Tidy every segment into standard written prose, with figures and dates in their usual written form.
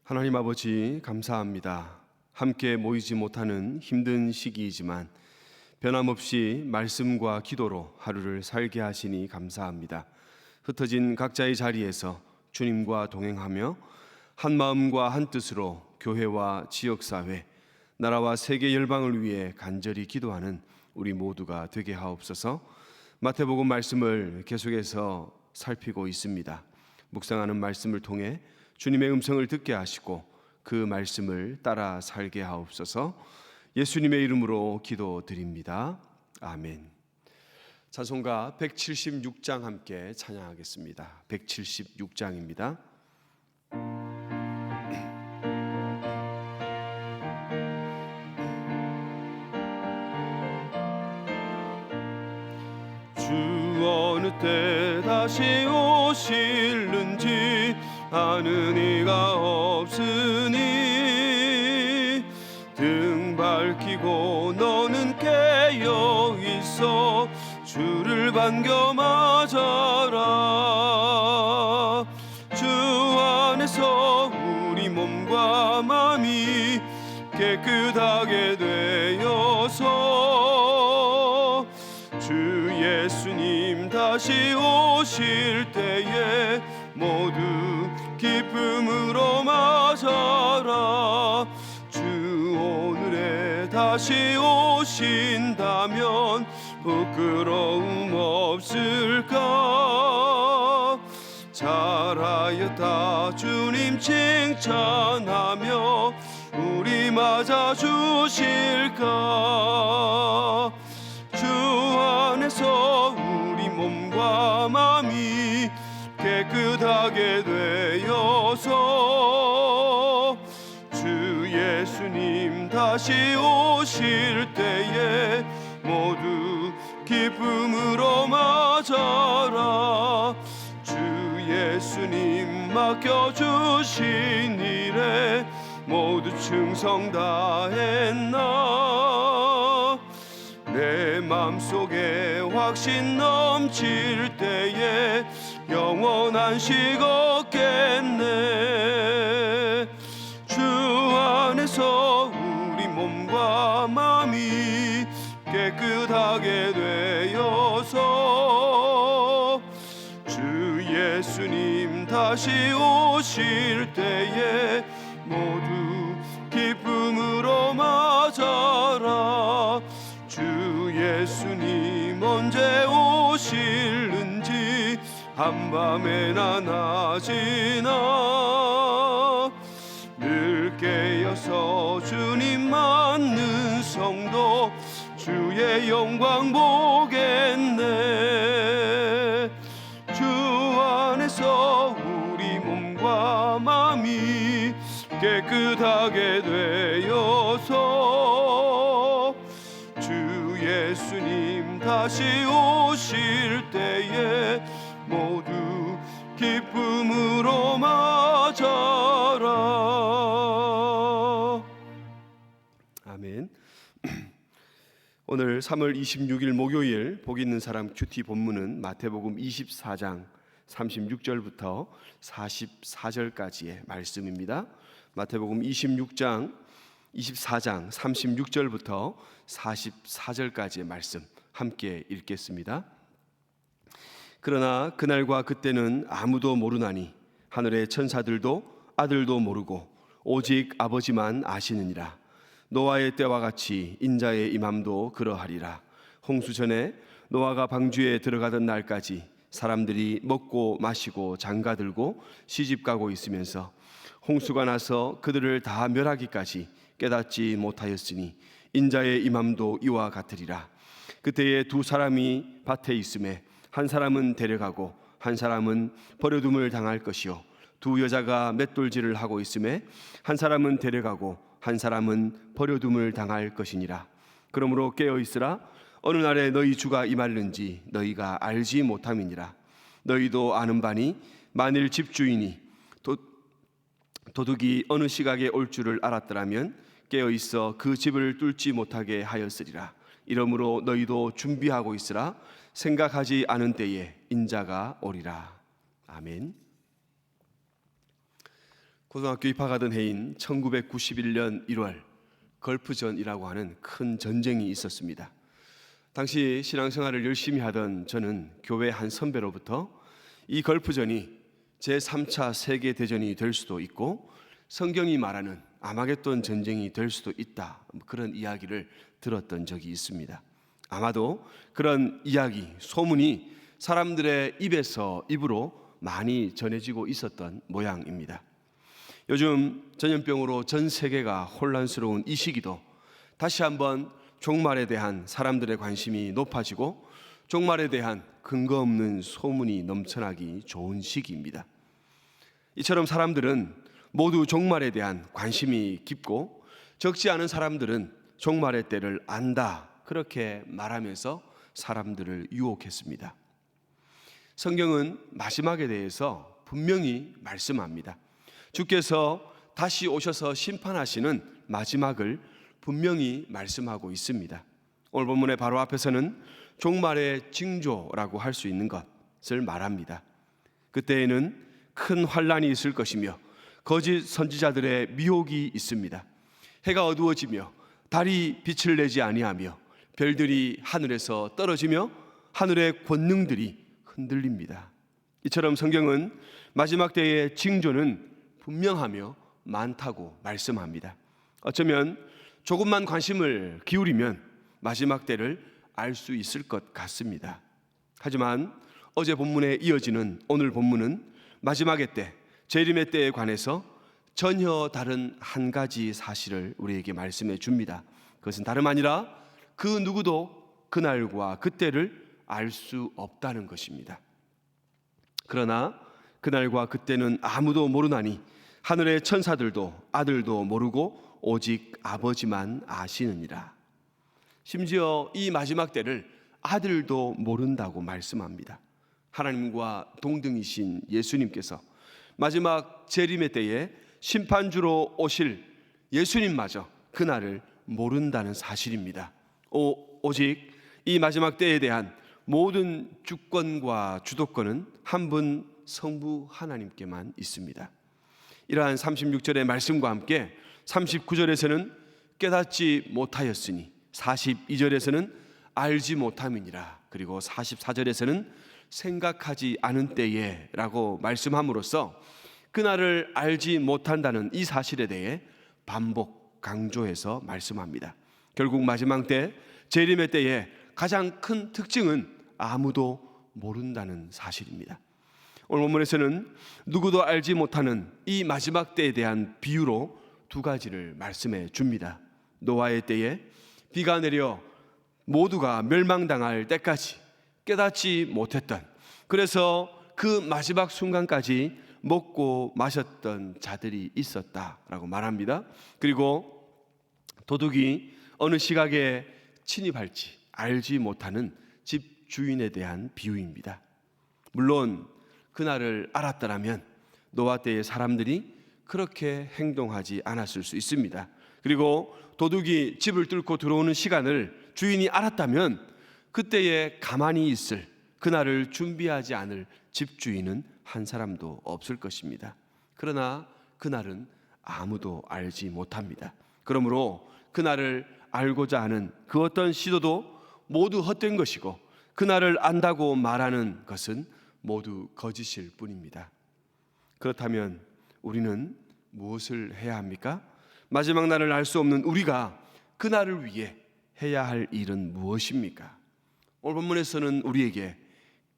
하나님 아버지, 감사합니다. 함께 모이지 못하는 힘든 시기이지만 변함없이 말씀과 기도로 하루를 살게 하시니 감사합니다. 흩어진 각자의 자리에서 주님과 동행하며 한 마음과 한 뜻으로 교회와 지역사회, 나라와 세계 열방을 위해 간절히 기도하는 우리 모두가 되게 하옵소서. 마태복음 말씀을 계속해서 살피고 있습니다. 묵상하는 말씀을 통해 주님의 음성을 듣게 하시고 그 말씀을 따라 살게 하옵소서. 예수님의 이름으로 기도드립니다. 아멘. 찬송가 176장 함께 찬양하겠습니다. 176장입니다. 주 어느 때 다시 오실는지 아는 이가 없으니 등 밝히고 너는 깨어 있어 주를 반겨 맞아라. 주 안에서 우리 몸과 마음이 깨끗하게 되어서 주 예수님 다시 오실 때에 모두 기쁨으로 맞아라. 주 오늘에 다시 오신다면 부끄러움 없을까? 잘하였다 주님 칭찬하며 우리 맞아 주실까? 주 안에서 우리 몸과 마음이 깨끗하게 되어서 주 예수님 다시 오실 때에 모두 기쁨으로 맞아라. 주 예수님 맡겨주신 일에 모두 충성 다했나? 내 맘속에 확신 넘칠 때에 영원한 식 얻겠네. 주 안에서 우리 몸과 마음이 깨끗하게 되어서 주 예수님 다시 오실 때에 모두 기쁨으로 맞아라. 주 예수님 언제 오실는지 한밤에나 낮이나 늘 깨어서 주님 맞는 성도 주의 영광 보겠네. 주 안에서 우리 몸과 마음이 깨끗하게 되어서 주 예수님 다시 오실 때에 모두 기쁨으로 맞아라. 아멘. 오늘 3월 26일 목요일 복 있는 사람 큐티 본문은 마태복음 24장 36절부터 44절까지의 말씀입니다. 마태복음 24장 36절부터 44절까지의 말씀 함께 읽겠습니다. 그러나 그날과 그때는 아무도 모르나니 하늘의 천사들도 아들도 모르고 오직 아버지만 아시느니라. 노아의 때와 같이 인자의 임함도 그러하리라. 홍수 전에 노아가 방주에 들어가던 날까지 사람들이 먹고 마시고 장가들고 시집가고 있으면서 홍수가 나서 그들을 다 멸하기까지 깨닫지 못하였으니 인자의 임함도 이와 같으리라. 그때에 두 사람이 밭에 있음에 한 사람은 데려가고 한 사람은 버려둠을 당할 것이요 두 여자가 맷돌질을 하고 있음에 한 사람은 데려가고 한 사람은 버려둠을 당할 것이니라. 그러므로 깨어 있으라. 어느 날에 너희 주가 임할는지 너희가 알지 못함이니라. 너희도 아는 바니 만일 집주인이 도둑이 어느 시각에 올 줄을 알았더라면 깨어 있어 그 집을 뚫지 못하게 하였으리라. 이러므로 너희도 준비하고 있으라. 생각하지 않은 때에 인자가 오리라. 아멘. 고등학교 입학하던 해인 1991년 1월 걸프전이라고 하는 큰 전쟁이 있었습니다. 당시 신앙생활을 열심히 하던 저는 교회 한 선배로부터 이 걸프전이 제3차 세계대전이 될 수도 있고 성경이 말하는 아마겟돈 전쟁이 될 수도 있다, 그런 이야기를 들었던 적이 있습니다. 아마도 그런 이야기, 소문이 사람들의 입에서 입으로 많이 전해지고 있었던 모양입니다. 요즘 전염병으로 전 세계가 혼란스러운 이 시기도 다시 한번 종말에 대한 사람들의 관심이 높아지고 종말에 대한 근거 없는 소문이 넘쳐나기 좋은 시기입니다. 이처럼 사람들은 모두 종말에 대한 관심이 깊고 적지 않은 사람들은 종말의 때를 안다, 그렇게 말하면서 사람들을 유혹했습니다. 성경은 마지막에 대해서 분명히 말씀합니다. 주께서 다시 오셔서 심판하시는 마지막을 분명히 말씀하고 있습니다. 오늘 본문의 바로 앞에서는 종말의 징조라고 할 수 있는 것을 말합니다. 그때에는 큰 환란이 있을 것이며 거짓 선지자들의 미혹이 있습니다. 해가 어두워지며 달이 빛을 내지 아니하며 별들이 하늘에서 떨어지며 하늘의 권능들이 흔들립니다. 이처럼 성경은 마지막 때의 징조는 분명하며 많다고 말씀합니다. 어쩌면 조금만 관심을 기울이면 마지막 때를 알 수 있을 것 같습니다. 하지만 어제 본문에 이어지는 오늘 본문은 마지막의 때, 재림의 때에 관해서 전혀 다른 한 가지 사실을 우리에게 말씀해 줍니다. 그것은 다름 아니라 그 누구도 그날과 그때를 알 수 없다는 것입니다. 그러나 그날과 그때는 아무도 모르나니 하늘의 천사들도 아들도 모르고 오직 아버지만 아시느니라. 심지어 이 마지막 때를 아들도 모른다고 말씀합니다. 하나님과 동등이신 예수님께서 마지막 재림의 때에 심판주로 오실 예수님마저 그날을 모른다는 사실입니다. 오직 이 마지막 때에 대한 모든 주권과 주도권은 한 분 성부 하나님께만 있습니다. 이러한 36절의 말씀과 함께 39절에서는 깨닫지 못하였으니, 42절에서는 알지 못함이니라, 그리고 44절에서는 생각하지 않은 때에 라고 말씀함으로써 그날을 알지 못한다는 이 사실에 대해 반복 강조해서 말씀합니다. 결국 마지막 때, 재림의 때에 가장 큰 특징은 아무도 모른다는 사실입니다. 오늘 본문에서는 누구도 알지 못하는 이 마지막 때에 대한 비유로 두 가지를 말씀해 줍니다. 노아의 때에 비가 내려 모두가 멸망당할 때까지 깨닫지 못했던, 그래서 그 마지막 순간까지 먹고 마셨던 자들이 있었다라고 말합니다. 그리고 도둑이 어느 시각에 침입할지 알지 못하는 집 주인에 대한 비유입니다. 물론 그날을 알았더라면 노아 때의 사람들이 그렇게 행동하지 않았을 수 있습니다. 그리고 도둑이 집을 뚫고 들어오는 시간을 주인이 알았다면 그때에 가만히 있을, 그날을 준비하지 않을 집주인은 한 사람도 없을 것입니다. 그러나 그날은 아무도 알지 못합니다. 그러므로 그날을 알고자 하는 그 어떤 시도도 모두 헛된 것이고, 그날을 안다고 말하는 것은 모두 거짓일 뿐입니다. 그렇다면 우리는 무엇을 해야 합니까? 마지막 날을 알 수 없는 우리가 그날을 위해 해야 할 일은 무엇입니까? 오늘 본문에서는 우리에게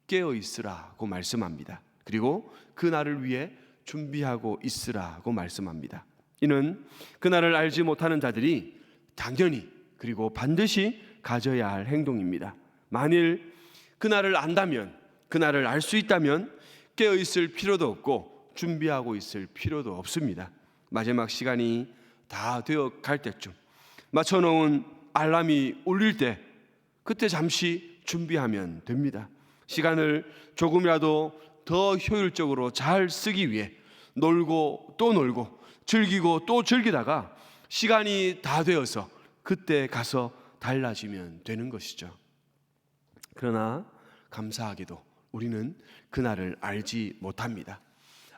깨어 있으라고 말씀합니다. 그리고 그날을 위해 준비하고 있으라고 말씀합니다. 이는 그날을 알지 못하는 자들이 당연히 그리고 반드시 가져야 할 행동입니다. 만일 그날을 안다면, 그날을 알 수 있다면 깨어 있을 필요도 없고 준비하고 있을 필요도 없습니다. 마지막 시간이 다 되어 갈 때쯤, 맞춰놓은 알람이 울릴 때, 그때 잠시 준비하면 됩니다. 시간을 조금이라도 더 효율적으로 잘 쓰기 위해 놀고 또 놀고 즐기고 또 즐기다가 시간이 다 되어서 그때 가서 달라지면 되는 것이죠. 그러나 감사하게도 우리는 그날을 알지 못합니다.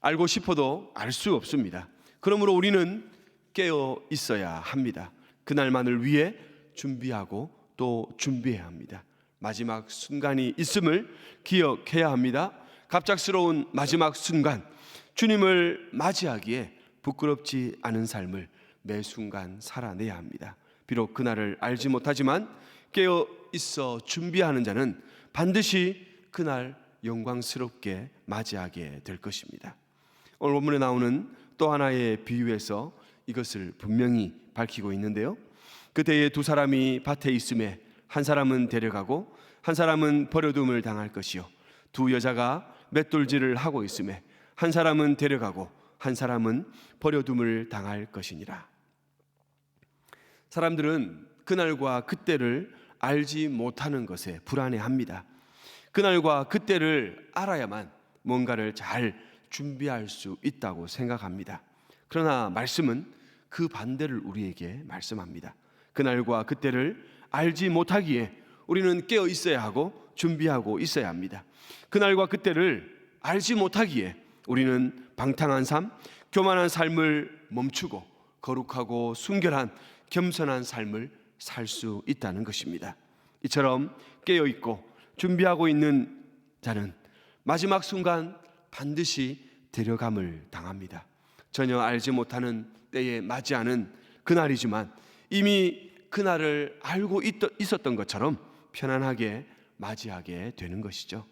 알고 싶어도 알 수 없습니다. 그러므로 우리는 깨어 있어야 합니다. 그날만을 위해 준비하고 또 준비해야 합니다. 마지막 순간이 있음을 기억해야 합니다. 갑작스러운 마지막 순간, 주님을 맞이하기에 부끄럽지 않은 삶을 매 순간 살아내야 합니다. 비록 그날을 알지 못하지만 깨어 있어 준비하는 자는 반드시 그날 영광스럽게 맞이하게 될 것입니다. 오늘 본문에 나오는 또 하나의 비유에서 이것을 분명히 밝히고 있는데요. 그때에 두 사람이 밭에 있음에 한 사람은 데려가고 한 사람은 버려둠을 당할 것이요, 두 여자가 맷돌질을 하고 있음에 한 사람은 데려가고 한 사람은 버려둠을 당할 것이니라. 사람들은 그날과 그때를 알지 못하는 것에 불안해합니다. 그날과 그때를 알아야만 뭔가를 잘 준비할 수 있다고 생각합니다. 그러나 말씀은 그 반대를 우리에게 말씀합니다. 그날과 그때를 알지 못하기에 우리는 깨어 있어야 하고 준비하고 있어야 합니다. 그날과 그때를 알지 못하기에 우리는 방탕한 삶, 교만한 삶을 멈추고 거룩하고 순결한 겸손한 삶을 살 수 있다는 것입니다. 이처럼 깨어 있고 준비하고 있는 자는 마지막 순간 반드시 데려감을 당합니다. 전혀 알지 못하는 때에 맞이하는 그날이지만 이미 그날을 알고 있었던 것처럼 편안하게 맞이하게 되는 것이죠.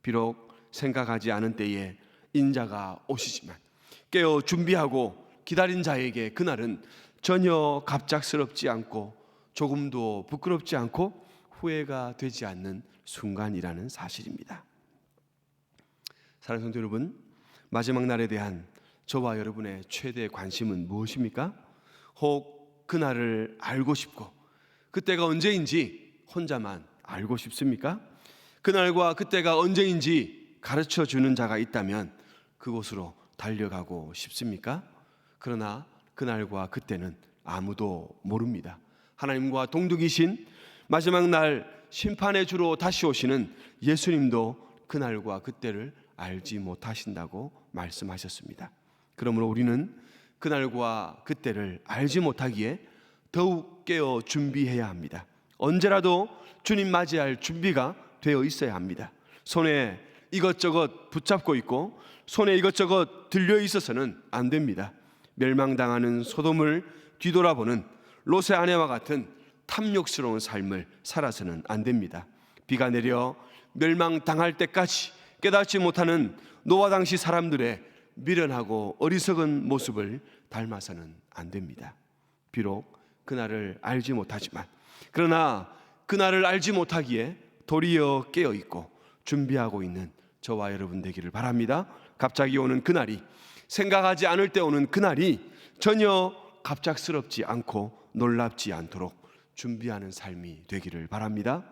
비록 생각하지 않은 때에 인자가 오시지만 깨어 준비하고 기다린 자에게 그날은 전혀 갑작스럽지 않고 조금도 부끄럽지 않고 후회가 되지 않는 순간이라는 사실입니다. 사랑하는 성도 여러분, 마지막 날에 대한 저와 여러분의 최대 관심은 무엇입니까? 혹 그날을 알고 싶고 그때가 언제인지 혼자만 알고 싶습니까? 그날과 그때가 언제인지 가르쳐 주는 자가 있다면 그곳으로 달려가고 싶습니까? 그러나 그날과 그때는 아무도 모릅니다. 하나님과 동등이신 마지막 날 심판의 주로 다시 오시는 예수님도 그날과 그때를 알지 못하신다고 말씀하셨습니다. 그러므로 우리는 그날과 그때를 알지 못하기에 더욱 깨어 준비해야 합니다. 언제라도 주님 맞이할 준비가 되어 있어야 합니다. 손에 이것저것 붙잡고 있고 손에 이것저것 들려 있어서는 안 됩니다. 멸망당하는 소돔을 뒤돌아보는 롯의 아내와 같은 탐욕스러운 삶을 살아서는 안 됩니다. 비가 내려 멸망당할 때까지 깨닫지 못하는 노아 당시 사람들의 미련하고 어리석은 모습을 닮아서는 안 됩니다. 비록 그날을 알지 못하지만, 그러나 그날을 알지 못하기에 도리어 깨어있고 준비하고 있는 저와 여러분 되기를 바랍니다. 갑자기 오는 그날이, 생각하지 않을 때 오는 그날이 전혀 갑작스럽지 않고 놀랍지 않도록 준비하는 삶이 되기를 바랍니다.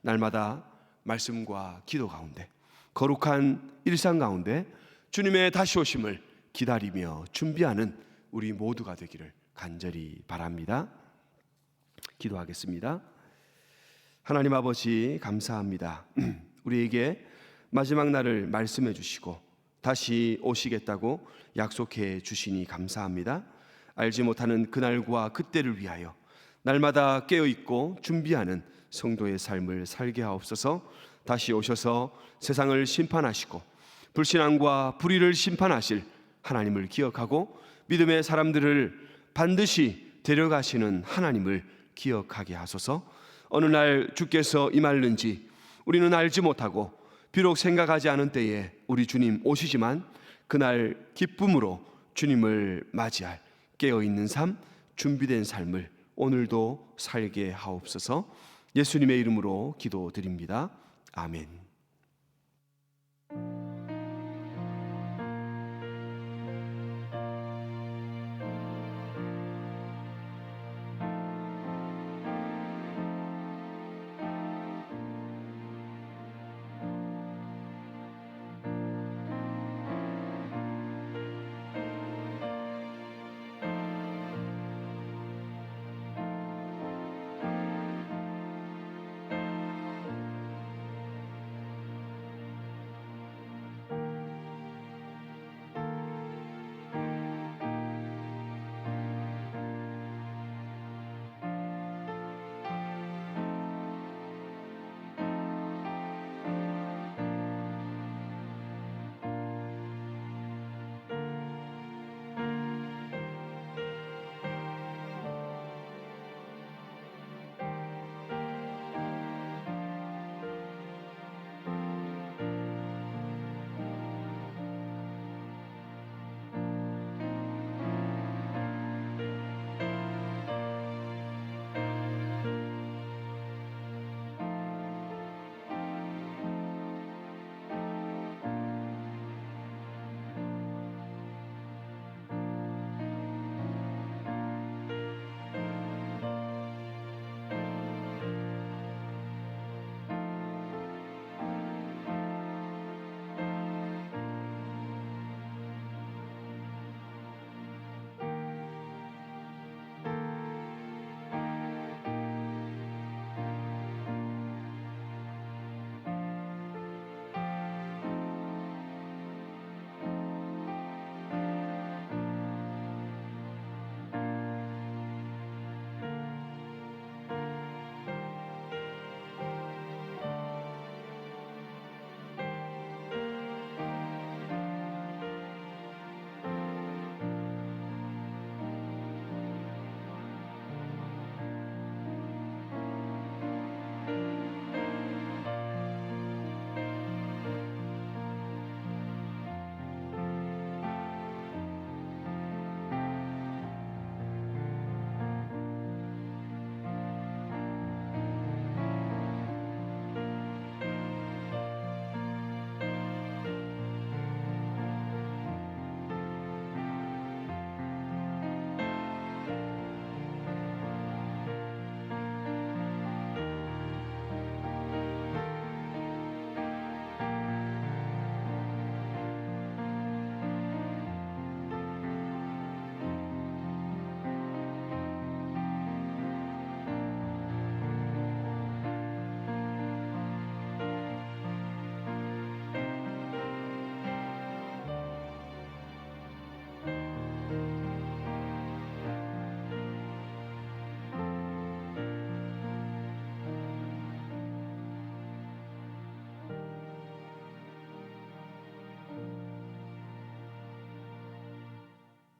날마다 말씀과 기도 가운데, 거룩한 일상 가운데 주님의 다시 오심을 기다리며 준비하는 우리 모두가 되기를 간절히 바랍니다. 기도하겠습니다. 하나님 아버지, 감사합니다. 우리에게 마지막 날을 말씀해 주시고 다시 오시겠다고 약속해 주시니 감사합니다. 알지 못하는 그날과 그때를 위하여 날마다 깨어있고 준비하는 성도의 삶을 살게 하옵소서. 다시 오셔서 세상을 심판하시고 불신앙과 불의를 심판하실 하나님을 기억하고 믿음의 사람들을 반드시 데려가시는 하나님을 기억하게 하소서. 어느 날 주께서 임할는지 우리는 알지 못하고 비록 생각하지 않은 때에 우리 주님 오시지만 그날 기쁨으로 주님을 맞이할 깨어있는 삶, 준비된 삶을 오늘도 살게 하옵소서. 예수님의 이름으로 기도드립니다. 아멘.